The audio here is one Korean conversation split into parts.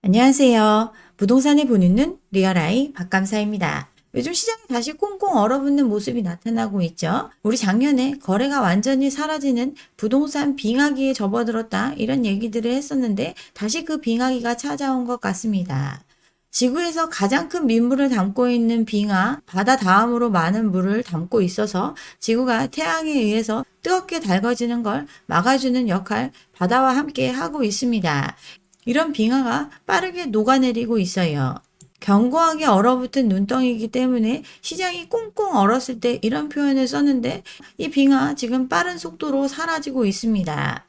안녕하세요. 부동산을 보는 눈 리얼아이 박감사입니다. 요즘 시장이 다시 꽁꽁 얼어붙는 모습이 나타나고 있죠. 우리 작년에 거래가 완전히 사라지는 부동산 빙하기에 접어들었다 이런 얘기들을 했었는데 다시 그 빙하기가 찾아온 것 같습니다. 지구에서 가장 큰 민물을 담고 있는 빙하, 바다 다음으로 많은 물을 담고 있어서 지구가 태양에 의해서 뜨겁게 달궈지는 걸 막아주는 역할 바다와 함께 하고 있습니다. 이런 빙하가 빠르게 녹아내리고 있어요. 견고하게 얼어붙은 눈덩이이기 때문에 시장이 꽁꽁 얼었을 때 이런 표현을 썼는데 이 빙하 지금 빠른 속도로 사라지고 있습니다.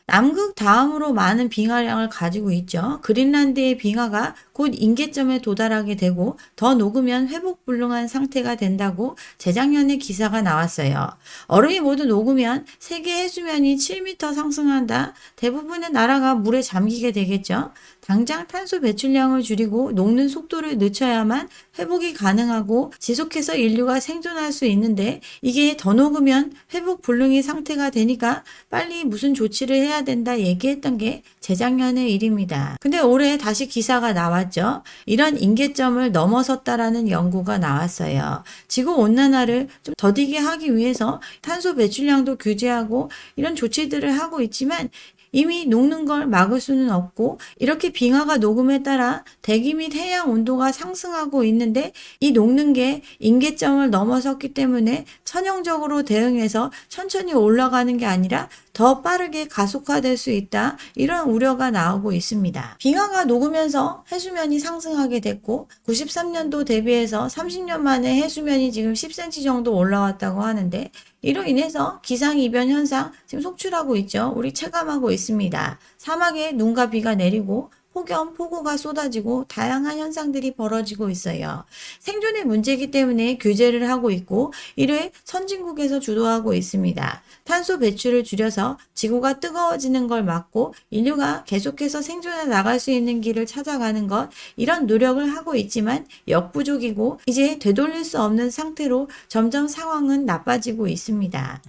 남극 다음으로 많은 빙하량을 가지고 있죠. 그린란드의 빙하가 곧 임계점에 도달하게 되고 더 녹으면 회복 불능한 상태가 된다고 재작년에 기사가 나왔어요. 얼음이 모두 녹으면 세계 해수면이 7m 상승한다. 대부분의 나라가 물에 잠기게 되겠죠. 당장 탄소 배출량을 줄이고 녹는 속도를 늦춰야만 회복이 가능하고 지속해서 인류가 생존할 수 있는데 이게 더 녹으면 회복 불능의 상태가 되니까 빨리 무슨 조치를 해야 된다 얘기했던 게 재작년의 일입니다. 근데 올해 다시 기사가 나왔죠. 이런 임계점을 넘어섰다라는 연구가 나왔어요. 지구 온난화를 좀 더디게 하기 위해서 탄소 배출량도 규제하고 이런 조치들을 하고 있지만 이미 녹는 걸 막을 수는 없고 이렇게 빙하가 녹음에 따라 대기 및 해양 온도가 상승하고 있는데 이 녹는 게 임계점을 넘어섰기 때문에 선형적으로 대응해서 천천히 올라가는 게 아니라 더 빠르게 가속화될 수 있다. 이런 우려가 나오고 있습니다. 빙하가 녹으면서 해수면이 상승하게 됐고 93년도 대비해서 30년 만에 해수면이 지금 10cm 정도 올라왔다고 하는데 이로 인해서 기상이변 현상 지금 속출하고 있죠. 우리 체감하고 있습니다. 사막에 눈과 비가 내리고 폭염, 폭우가 쏟아지고 다양한 현상들이 벌어지고 있어요. 생존의 문제이기 때문에 규제를 하고 있고 이를 선진국에서 주도하고 있습니다. 탄소 배출을 줄여서 지구가 뜨거워지는 걸 막고 인류가 계속해서 생존해 나갈 수 있는 길을 찾아가는 것 이런 노력을 하고 있지만 역부족이고 이제 되돌릴 수 없는 상태로 점점 상황은 나빠지고 있습니다.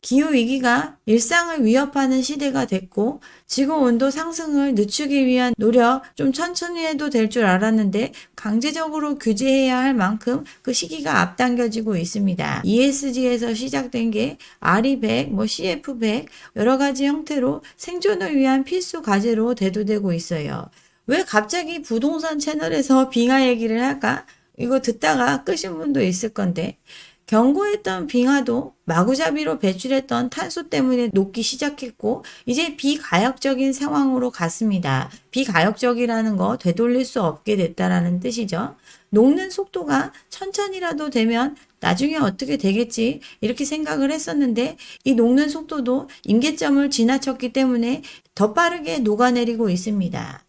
기후위기가 일상을 위협하는 시대가 됐고 지구온도 상승을 늦추기 위한 노력 좀 천천히 해도 될 줄 알았는데 강제적으로 규제해야 할 만큼 그 시기가 앞당겨지고 있습니다. ESG에서 시작된 게 RE100, CF100 여러 가지 형태로 생존을 위한 필수 과제로 대두되고 있어요. 왜 갑자기 부동산 채널에서 빙하 얘기를 할까? 이거 듣다가 끄신 분도 있을 건데 견고했던 빙하도 마구잡이로 배출했던 탄소 때문에 녹기 시작했고 이제 비가역적인 상황으로 갔습니다. 비가역적이라는 거 되돌릴 수 없게 됐다라는 뜻이죠. 녹는 속도가 천천히라도 되면 나중에 어떻게 되겠지 이렇게 생각을 했었는데 이 녹는 속도도 임계점을 지나쳤기 때문에 더 빠르게 녹아내리고 있습니다.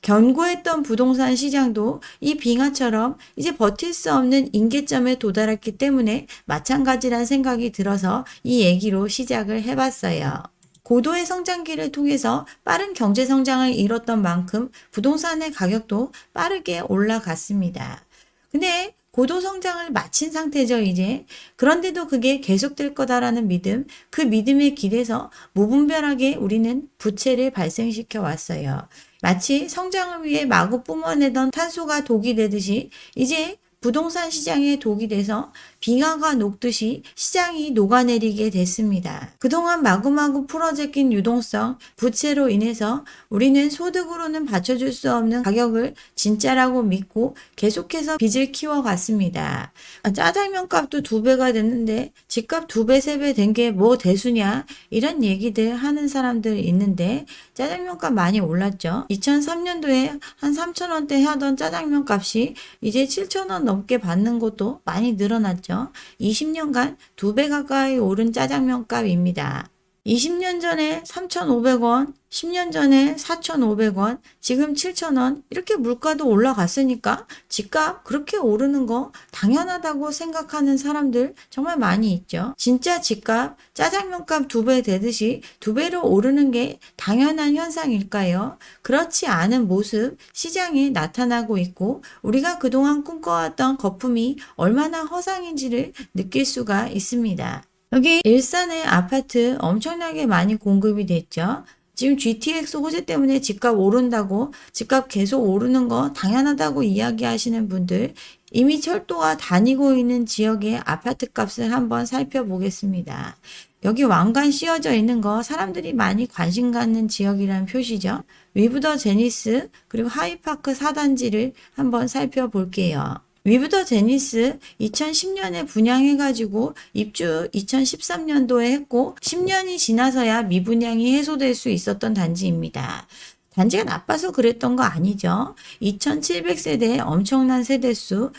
견고했던 부동산 시장도 이 빙하처럼 이제 버틸 수 없는 임계점에 도달했기 때문에 마찬가지란 생각이 들어서 이 얘기로 시작을 해봤어요. 고도의 성장기를 통해서 빠른 경제 성장을 이뤘던 만큼 부동산의 가격도 빠르게 올라갔습니다. 근데 고도 성장을 마친 상태죠, 이제. 그런데도 그게 계속될 거다라는 믿음, 그 믿음에 기대서 무분별하게 우리는 부채를 발생시켜 왔어요. 마치 성장을 위해 마구 뿜어내던 탄소가 독이 되듯이 이제 부동산 시장에 독이 돼서 빙하가 녹듯이 시장이 녹아내리게 됐습니다. 그동안 마구마구 풀어제낀 유동성, 부채로 인해서 우리는 소득으로는 받쳐줄 수 없는 가격을 진짜라고 믿고 계속해서 빚을 키워갔습니다. 짜장면 값도 2배가 됐는데 집값 2배, 3배 된 게 뭐 대수냐 이런 얘기들 하는 사람들 있는데 짜장면 값 많이 올랐죠. 2003년도에 한 3,000원대 하던 짜장면 값이 이제 7,000원 넘게 받는 것도 많이 늘어났죠. 20년간 2배 가까이 오른 짜장면 값입니다. 20년 전에 3,500원, 10년 전에 4,500원, 지금 7,000원 이렇게 물가도 올라갔으니까 집값 그렇게 오르는 거 당연하다고 생각하는 사람들 정말 많이 있죠. 진짜 집값 짜장면 값 2배 되듯이 2배로 오르는 게 당연한 현상일까요? 그렇지 않은 모습 시장에 나타나고 있고 우리가 그동안 꿈꿔왔던 거품이 얼마나 허상인지를 느낄 수가 있습니다. 여기 일산의 아파트 엄청나게 많이 공급이 됐죠. 지금 GTX 호재 때문에 집값 오른다고, 집값 계속 오르는 거 당연하다고 이야기하시는 분들, 이미 철도가 다니고 있는 지역의 아파트 값을 한번 살펴보겠습니다. 여기 왕관 씌워져 있는 거 사람들이 많이 관심 갖는 지역이라는 표시죠. 위브더 제니스 그리고 하이파크 4단지를 한번 살펴볼게요. 위브더 제니스 2010년에 분양해가지고 입주 2013년도에 했고 10년이 지나서야 미분양이 해소될 수 있었던 단지입니다. 단지가 나빠서 그랬던 거 아니죠. 2700세대의 엄청난 세대수,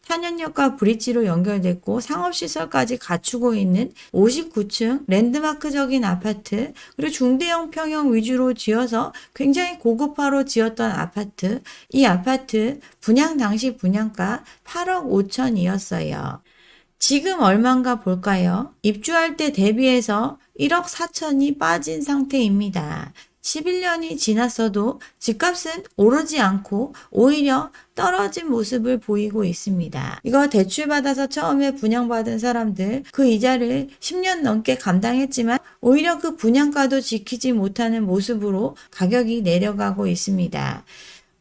탄현역과 브릿지로 연결됐고 상업시설까지 갖추고 있는 59층 랜드마크적인 아파트, 그리고 중대형 평형 위주로 지어서 굉장히 고급화로 지었던 아파트. 이 아파트 분양 당시 분양가 8억 5천이었어요. 지금 얼마인가 볼까요? 입주할 때 대비해서 1억 4천이 빠진 상태입니다. 11년이 지났어도 집값은 오르지 않고 오히려 떨어진 모습을 보이고 있습니다. 이거 대출받아서 처음에 분양받은 사람들 그 이자를 10년 넘게 감당했지만 오히려 그 분양가도 지키지 못하는 모습으로 가격이 내려가고 있습니다.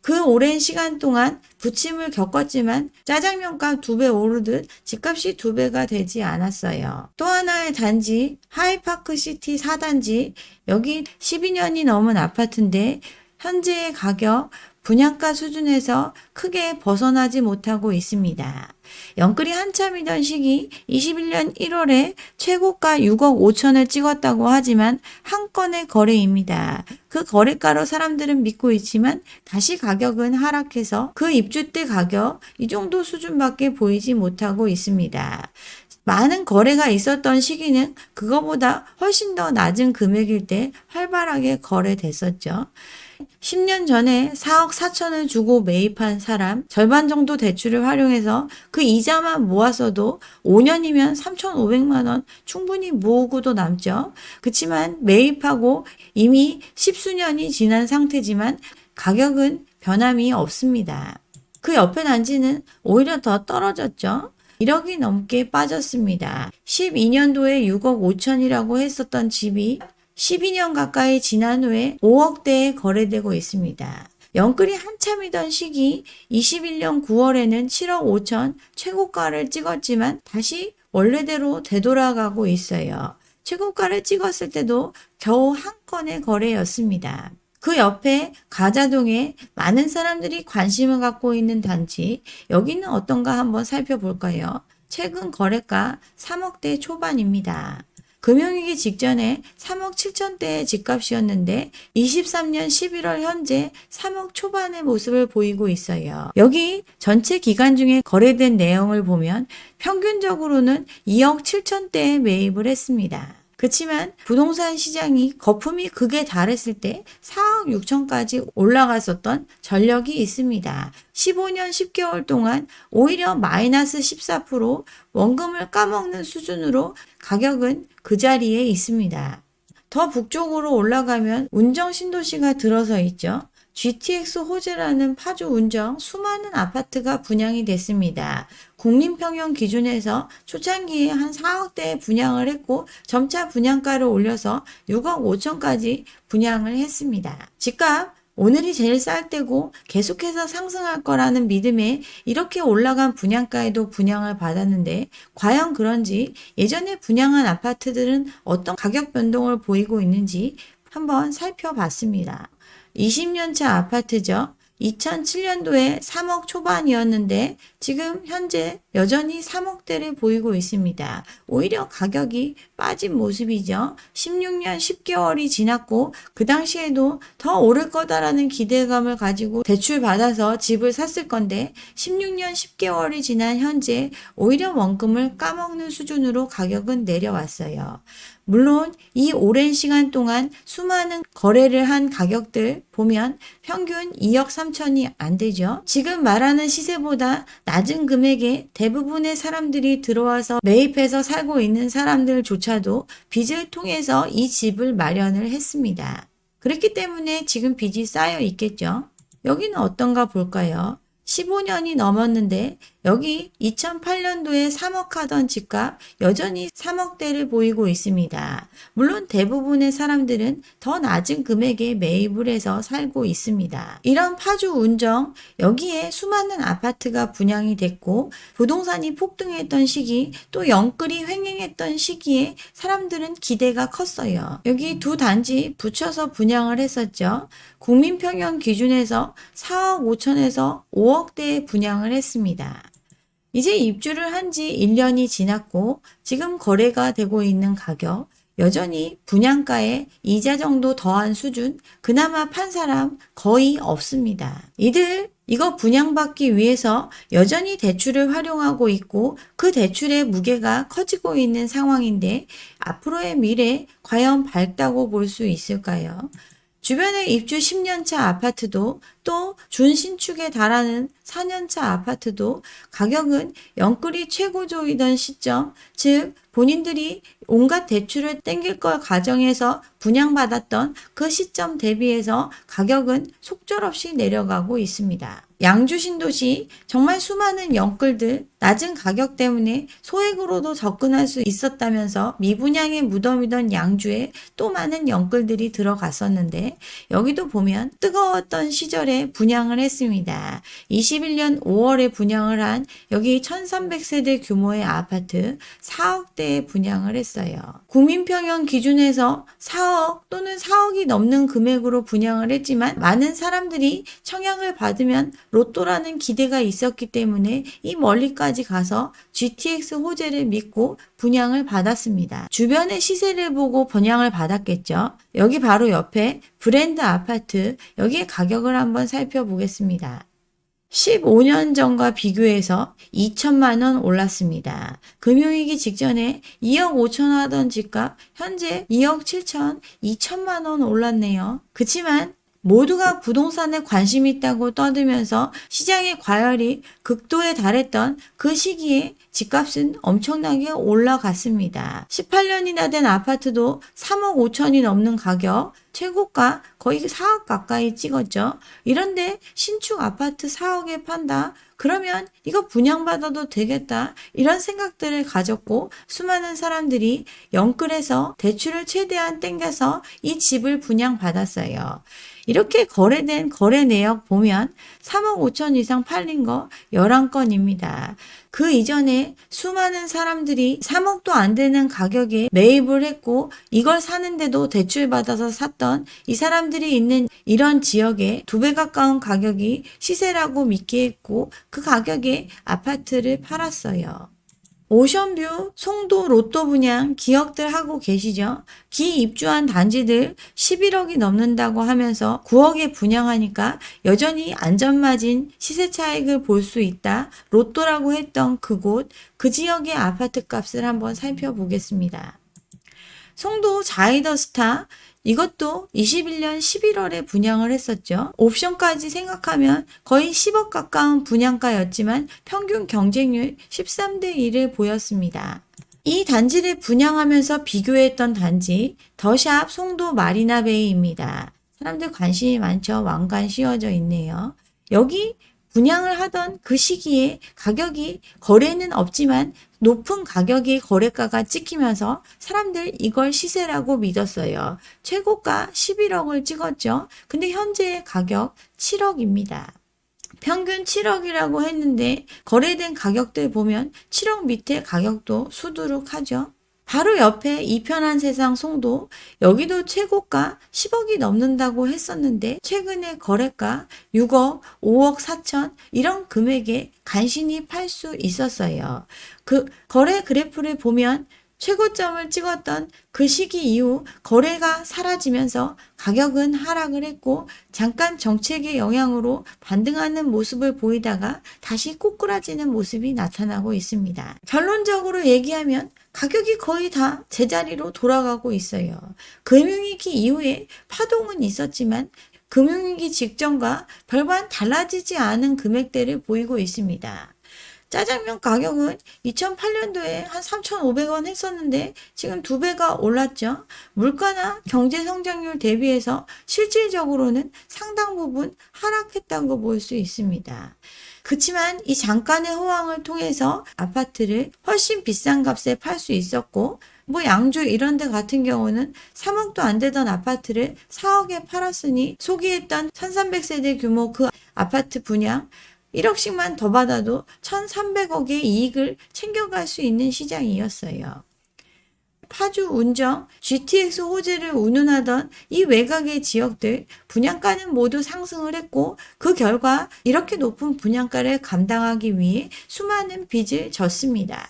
그 오랜 시간 동안 부침을 겪었지만 짜장면값 2배 오르듯 집값이 2배가 되지 않았어요. 또 하나의 단지 하이파크 시티 4단지, 여기 12년이 넘은 아파트인데 현재의 가격 분양가 수준에서 크게 벗어나지 못하고 있습니다. 영끌이 한참이던 시기 21년 1월에 최고가 6억 5천을 찍었다고 하지만 한 건의 거래입니다. 그 거래가로 사람들은 믿고 있지만 다시 가격은 하락해서 그 입주 때 가격 이 정도 수준밖에 보이지 못하고 있습니다. 많은 거래가 있었던 시기는 그거보다 훨씬 더 낮은 금액일 때 활발하게 거래됐었죠. 10년 전에 4억 4천을 주고 매입한 사람, 절반 정도 대출을 활용해서 그 이자만 모았어도 5년이면 3,500만 원 충분히 모으고도 남죠. 그렇지만 매입하고 이미 10수년이 지난 상태지만 가격은 변함이 없습니다. 그 옆에 단지는 오히려 더 떨어졌죠. 1억이 넘게 빠졌습니다. 12년도에 6억 5천이라고 했었던 집이 12년 가까이 지난 후에 5억대에 거래되고 있습니다. 영끌이 한참이던 시기 21년 9월에는 7억 5천 최고가를 찍었지만 다시 원래대로 되돌아가고 있어요. 최고가를 찍었을 때도 겨우 한 건의 거래였습니다. 그 옆에 가자동에 많은 사람들이 관심을 갖고 있는 단지, 여기는 어떤가 한번 살펴볼까요? 최근 거래가 3억대 초반입니다. 금융위기 직전에 3억 7천대의 집값이었는데 23년 11월 현재 3억 초반의 모습을 보이고 있어요. 여기 전체 기간 중에 거래된 내용을 보면 평균적으로는 2억 7천대에 매입을 했습니다. 그렇지만 부동산 시장이 거품이 극에 달했을 때 4억 6천까지 올라갔었던 전력이 있습니다. 15년 10개월 동안 오히려 마이너스 14% 원금을 까먹는 수준으로 가격은 그 자리에 있습니다. 더 북쪽으로 올라가면 운정 신도시가 들어서 있죠. GTX 호재라는 파주 운정 수많은 아파트가 분양이 됐습니다. 국민평형 기준에서 초창기에 한 4억대에 분양을 했고 점차 분양가를 올려서 6억 5천까지 분양을 했습니다. 집값 오늘이 제일 쌀 때고 계속해서 상승할 거라는 믿음에 이렇게 올라간 분양가에도 분양을 받았는데 과연 그런지 예전에 분양한 아파트들은 어떤 가격 변동을 보이고 있는지 한번 살펴봤습니다. 20년차 아파트죠. 2007년도에 3억 초반이었는데 지금 현재 여전히 3억대를 보이고 있습니다. 오히려 가격이 빠진 모습이죠. 16년 10개월이 지났고 그 당시에도 더 오를 거다라는 기대감을 가지고 대출받아서 집을 샀을 건데 16년 10개월이 지난 현재 오히려 원금을 까먹는 수준으로 가격은 내려왔어요. 물론 이 오랜 시간 동안 수많은 거래를 한 가격들 보면 평균 2억 3천이 안 되죠. 지금 말하는 시세보다 낮은 금액에 대부분의 사람들이 들어와서 매입해서 살고 있는 사람들조차도 빚을 통해서 이 집을 마련을 했습니다. 그렇기 때문에 지금 빚이 쌓여 있겠죠. 여기는 어떤가 볼까요? 15년이 넘었는데 여기 2008년도에 3억 하던 집값 여전히 3억대를 보이고 있습니다. 물론 대부분의 사람들은 더 낮은 금액에 매입을 해서 살고 있습니다. 이런 파주 운정, 여기에 수많은 아파트가 분양이 됐고 부동산이 폭등했던 시기, 또 영끌이 횡행했던 시기에 사람들은 기대가 컸어요. 여기 두 단지 붙여서 분양을 했었죠. 국민평형 기준에서 4억 5천에서 5억대에 분양을 했습니다. 이제 입주를 한 지 1년이 지났고 지금 거래가 되고 있는 가격, 여전히 분양가에 이자 정도 더한 수준, 그나마 판 사람 거의 없습니다. 이거 분양받기 위해서 여전히 대출을 활용하고 있고 그 대출의 무게가 커지고 있는 상황인데 앞으로의 미래 과연 밝다고 볼 수 있을까요? 주변에 입주 10년차 아파트도 또 준신축에 달하는 4년차 아파트도 가격은 영끌이 최고조이던 시점, 즉 본인들이 온갖 대출을 땡길 걸 가정해서 분양받았던 그 시점 대비해서 가격은 속절없이 내려가고 있습니다. 양주 신도시 정말 수많은 영끌들 낮은 가격 때문에 소액으로도 접근할 수 있었다면서 미분양의 무덤이던 양주에 또 많은 영끌들이 들어갔었는데 여기도 보면 뜨거웠던 시절에 분양을 했습니다. 21년 5월에 분양을 한 여기 1300세대 규모의 아파트 4억대에 분양을 했어요. 국민평형 기준에서 4억 또는 4억이 넘는 금액으로 분양을 했지만 많은 사람들이 청약을 받으면 로또라는 기대가 있었기 때문에 이 멀리까지 가서 GTX 호재를 믿고 분양을 받았습니다. 주변의 시세를 보고 분양을 받았겠죠. 여기 바로 옆에 브랜드 아파트, 여기의 가격을 한번 살펴보겠습니다. 15년 전과 비교해서 2천만 원 올랐습니다. 금융위기 직전에 2억 5천 하던 집값 현재 2억 7천, 2천만 원 올랐네요. 그치만 모두가 부동산에 관심 있다고 떠들면서 시장의 과열이 극도에 달했던 그 시기에 집값은 엄청나게 올라갔습니다. 18년이나 된 아파트도 3억 5천이 넘는 가격, 최고가 거의 4억 가까이 찍었죠. 이런데 신축 아파트 4억에 판다? 그러면 이거 분양받아도 되겠다. 이런 생각들을 가졌고 수많은 사람들이 영끌해서 대출을 최대한 땡겨서 이 집을 분양받았어요. 이렇게 거래된 거래 내역 보면 3억 5천 이상 팔린 거 11건입니다. 그 이전에 수많은 사람들이 3억도 안 되는 가격에 매입을 했고 이걸 사는데도 대출받아서 샀던 이 사람들이 있는 이런 지역에 2배 가까운 가격이 시세라고 믿게 했고 그 가격에 아파트를 팔았어요. 오션뷰, 송도 로또 분양 기억들 하고 계시죠? 기입주한 단지들 11억이 넘는다고 하면서 9억에 분양하니까 여전히 안전마진 시세 차익을 볼 수 있다. 로또라고 했던 그곳, 그 지역의 아파트 값을 한번 살펴보겠습니다. 송도 자이더스타, 이것도 21년 11월에 분양을 했었죠. 옵션까지 생각하면 거의 10억 가까운 분양가였지만 평균 경쟁률 13대 1을 보였습니다. 이 단지를 분양하면서 비교했던 단지 더샵 송도 마리나베이입니다. 사람들 관심이 많죠. 왕관 씌워져 있네요. 여기 분양을 하던 그 시기에 가격이 거래는 없지만 높은 가격의 거래가가 찍히면서 사람들 이걸 시세라고 믿었어요. 최고가 11억을 찍었죠. 근데 현재의 가격 7억입니다. 평균 7억이라고 했는데 거래된 가격들 보면 7억 밑에 가격도 수두룩하죠. 바로 옆에 이편한 세상 송도, 여기도 최고가 10억이 넘는다고 했었는데 최근에 거래가 6억, 5억 4천 이런 금액에 간신히 팔 수 있었어요. 그 거래 그래프를 보면 최고점을 찍었던 그 시기 이후 거래가 사라지면서 가격은 하락을 했고 잠깐 정책의 영향으로 반등하는 모습을 보이다가 다시 꼬꾸라지는 모습이 나타나고 있습니다. 결론적으로 얘기하면 가격이 거의 다 제자리로 돌아가고 있어요. 금융위기 이후에 파동은 있었지만 금융위기 직전과 별반 달라지지 않은 금액대를 보이고 있습니다. 짜장면 가격은 2008년도에 한 3,500원 했었는데 지금 2배가 올랐죠. 물가나 경제 성장률 대비해서 실질적으로는 상당 부분 하락했다고 볼 수 있습니다. 그치만 이 잠깐의 호황을 통해서 아파트를 훨씬 비싼 값에 팔 수 있었고, 양주 이런 데 같은 경우는 3억도 안 되던 아파트를 4억에 팔았으니 소기했던 1300세대 규모 그 아파트 분양 1억씩만 더 받아도 1300억의 이익을 챙겨갈 수 있는 시장이었어요. 파주, 운정, GTX 호재를 운운하던 이 외곽의 지역들 분양가는 모두 상승을 했고, 그 결과 이렇게 높은 분양가를 감당하기 위해 수많은 빚을 졌습니다.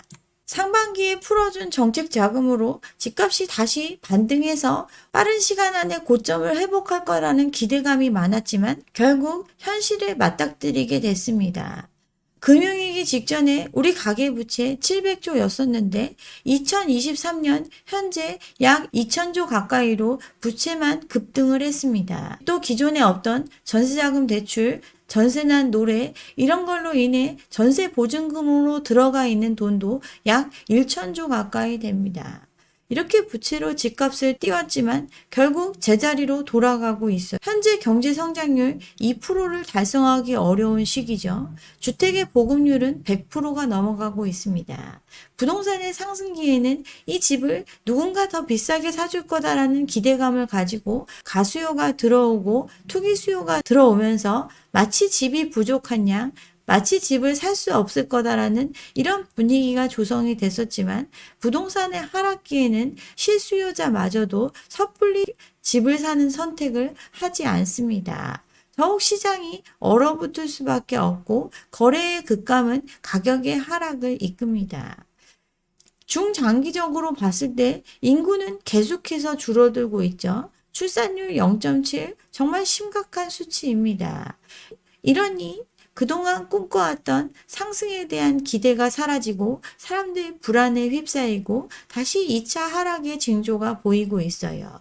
상반기에 풀어준 정책 자금으로 집값이 다시 반등해서 빠른 시간 안에 고점을 회복할 거라는 기대감이 많았지만 결국 현실에 맞닥뜨리게 됐습니다. 금융위기 직전에 우리 가계부채 700조였었는데 2023년 현재 약 2000조 가까이로 부채만 급등을 했습니다. 또 기존에 없던 전세자금 대출, 전세난 노래 이런 걸로 인해 전세 보증금으로 들어가 있는 돈도 약 1,000조 가까이 됩니다. 이렇게 부채로 집값을 띄웠지만 결국 제자리로 돌아가고 있어요. 현재 경제 성장률 2%를 달성하기 어려운 시기죠. 주택의 보급률은 100%가 넘어가고 있습니다. 부동산의 상승기에는 이 집을 누군가 더 비싸게 사줄 거다라는 기대감을 가지고 가수요가 들어오고 투기 수요가 들어오면서 마치 집이 부족한 양, 마치 집을 살 수 없을 거다라는 이런 분위기가 조성이 됐었지만 부동산의 하락기에는 실수요자마저도 섣불리 집을 사는 선택을 하지 않습니다. 더욱 시장이 얼어붙을 수밖에 없고 거래의 급감은 가격의 하락을 이끕니다. 중장기적으로 봤을 때 인구는 계속해서 줄어들고 있죠. 출산율 0.7 정말 심각한 수치입니다. 이러니 그동안 꿈꿔왔던 상승에 대한 기대가 사라지고 사람들이 불안에 휩싸이고 다시 2차 하락의 징조가 보이고 있어요.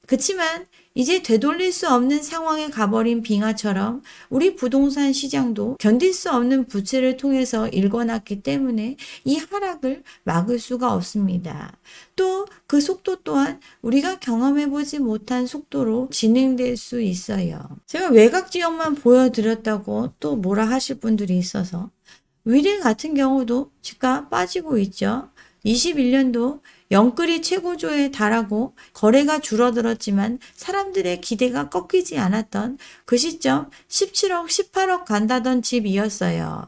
그치만 이제 되돌릴 수 없는 상황에 가버린 빙하처럼 우리 부동산 시장도 견딜 수 없는 부채를 통해서 일궈놨기 때문에 이 하락을 막을 수가 없습니다. 또 그 속도 또한 우리가 경험해보지 못한 속도로 진행될 수 있어요. 제가 외곽 지역만 보여드렸다고 또 뭐라 하실 분들이 있어서 위례 같은 경우도 집값 빠지고 있죠. 21년도 영끌이 최고조에 달하고 거래가 줄어들었지만 사람들의 기대가 꺾이지 않았던 그 시점 17억, 18억 간다던 집이었어요.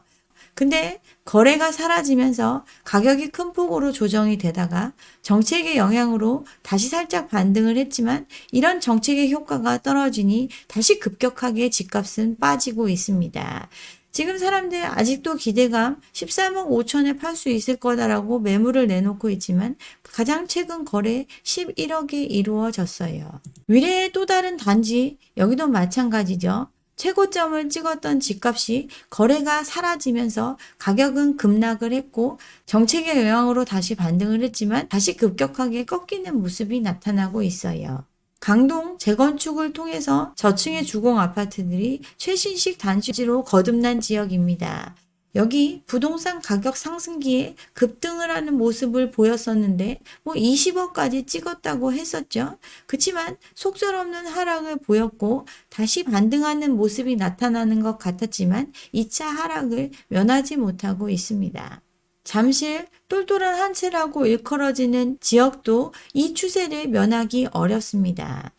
근데 거래가 사라지면서 가격이 큰 폭으로 조정이 되다가 정책의 영향으로 다시 살짝 반등을 했지만 이런 정책의 효과가 떨어지니 다시 급격하게 집값은 빠지고 있습니다. 지금 사람들 아직도 기대감 13억 5천에 팔 수 있을 거다라고 매물을 내놓고 있지만 가장 최근 거래 11억에 이루어졌어요. 위례의 또 다른 단지 여기도 마찬가지죠. 최고점을 찍었던 집값이 거래가 사라지면서 가격은 급락을 했고 정책의 영향으로 다시 반등을 했지만 다시 급격하게 꺾이는 모습이 나타나고 있어요. 강동 재건축을 통해서 저층의 주공 아파트들이 최신식 단지로 거듭난 지역입니다. 여기 부동산 가격 상승기에 급등을 하는 모습을 보였었는데 20억까지 찍었다고 했었죠. 그치만 속절없는 하락을 보였고 다시 반등하는 모습이 나타나는 것 같았지만 2차 하락을 면하지 못하고 있습니다. 잠실 똘똘한 한 채라고 일컬어지는 지역도 이 추세를 면하기 어렵습니다.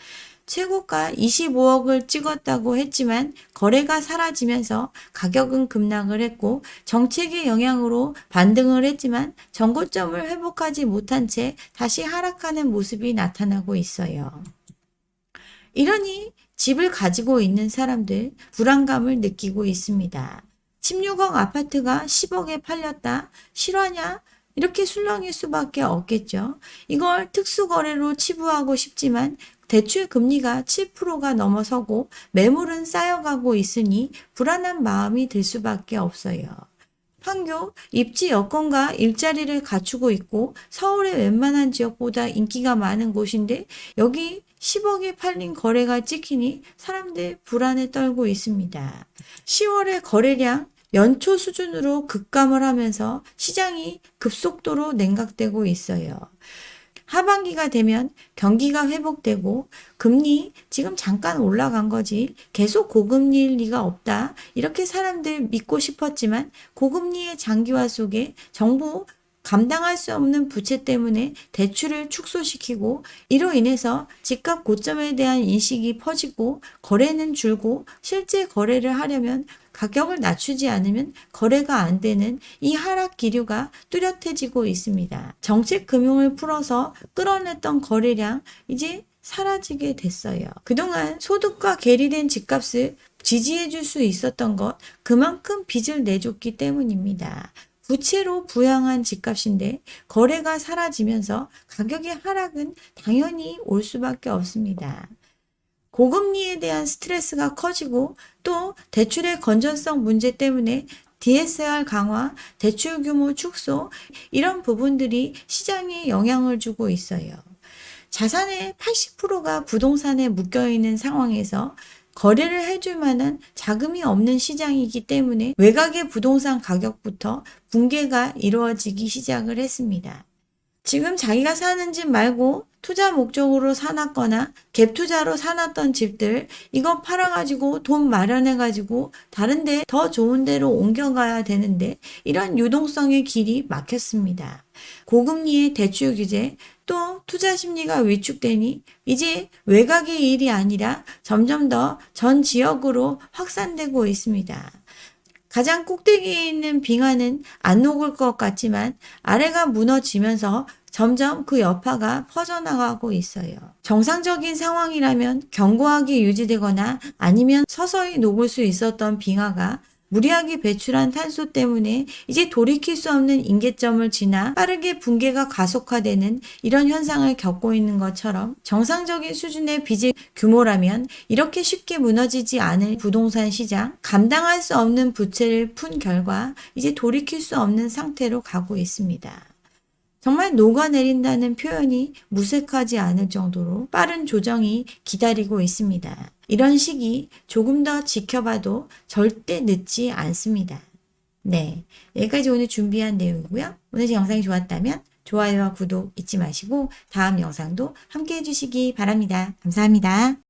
최고가 25억을 찍었다고 했지만 거래가 사라지면서 가격은 급락을 했고 정책의 영향으로 반등을 했지만 전고점을 회복하지 못한 채 다시 하락하는 모습이 나타나고 있어요. 이러니 집을 가지고 있는 사람들 불안감을 느끼고 있습니다. 16억 아파트가 10억에 팔렸다. 실화냐? 이렇게 술렁일 수밖에 없겠죠. 이걸 특수거래로 치부하고 싶지만 대출 금리가 7%가 넘어서고 매물은 쌓여가고 있으니 불안한 마음이 들 수밖에 없어요. 판교 입지 여건과 일자리를 갖추고 있고 서울의 웬만한 지역보다 인기가 많은 곳인데 여기 10억에 팔린 거래가 찍히니 사람들 불안에 떨고 있습니다. 10월의 거래량 연초 수준으로 급감을 하면서 시장이 급속도로 냉각되고 있어요. 하반기가 되면 경기가 회복되고 금리 지금 잠깐 올라간 거지 계속 고금리일 리가 없다. 이렇게 사람들 믿고 싶었지만 고금리의 장기화 속에 정부 감당할 수 없는 부채 때문에 대출을 축소시키고 이로 인해서 집값 고점에 대한 인식이 퍼지고 거래는 줄고 실제 거래를 하려면 가격을 낮추지 않으면 거래가 안 되는 이 하락 기류가 뚜렷해지고 있습니다. 정책 금융을 풀어서 끌어냈던 거래량 이제 사라지게 됐어요. 그동안 소득과 괴리된 집값을 지지해 줄 수 있었던 것 그만큼 빚을 내줬기 때문입니다. 부채로 부양한 집값인데 거래가 사라지면서 가격의 하락은 당연히 올 수밖에 없습니다. 고금리에 대한 스트레스가 커지고 또 대출의 건전성 문제 때문에 DSR 강화, 대출 규모 축소 이런 부분들이 시장에 영향을 주고 있어요. 자산의 80%가 부동산에 묶여있는 상황에서 거래를 해줄 만한 자금이 없는 시장이기 때문에 외곽의 부동산 가격부터 붕괴가 이루어지기 시작을 했습니다. 지금 자기가 사는 집 말고 투자 목적으로 사놨거나 갭 투자로 사놨던 집들 이거 팔아가지고 돈 마련해가지고 다른데 더 좋은 데로 옮겨가야 되는데 이런 유동성의 길이 막혔습니다. 고금리의 대출 규제 또 투자 심리가 위축되니 이제 외곽의 일이 아니라 점점 더 전 지역으로 확산되고 있습니다. 가장 꼭대기에 있는 빙하는 안 녹을 것 같지만 아래가 무너지면서 점점 그 여파가 퍼져나가고 있어요. 정상적인 상황이라면 견고하게 유지되거나 아니면 서서히 녹을 수 있었던 빙하가 무리하게 배출한 탄소 때문에 이제 돌이킬 수 없는 임계점을 지나 빠르게 붕괴가 가속화되는 이런 현상을 겪고 있는 것처럼 정상적인 수준의 빚의 규모라면 이렇게 쉽게 무너지지 않을 부동산 시장, 감당할 수 없는 부채를 푼 결과 이제 돌이킬 수 없는 상태로 가고 있습니다. 정말 녹아내린다는 표현이 무색하지 않을 정도로 빠른 조정이 기다리고 있습니다. 이런 시기 조금 더 지켜봐도 절대 늦지 않습니다. 네, 여기까지 오늘 준비한 내용이고요. 오늘 제 영상이 좋았다면 좋아요와 구독 잊지 마시고 다음 영상도 함께 해주시기 바랍니다. 감사합니다.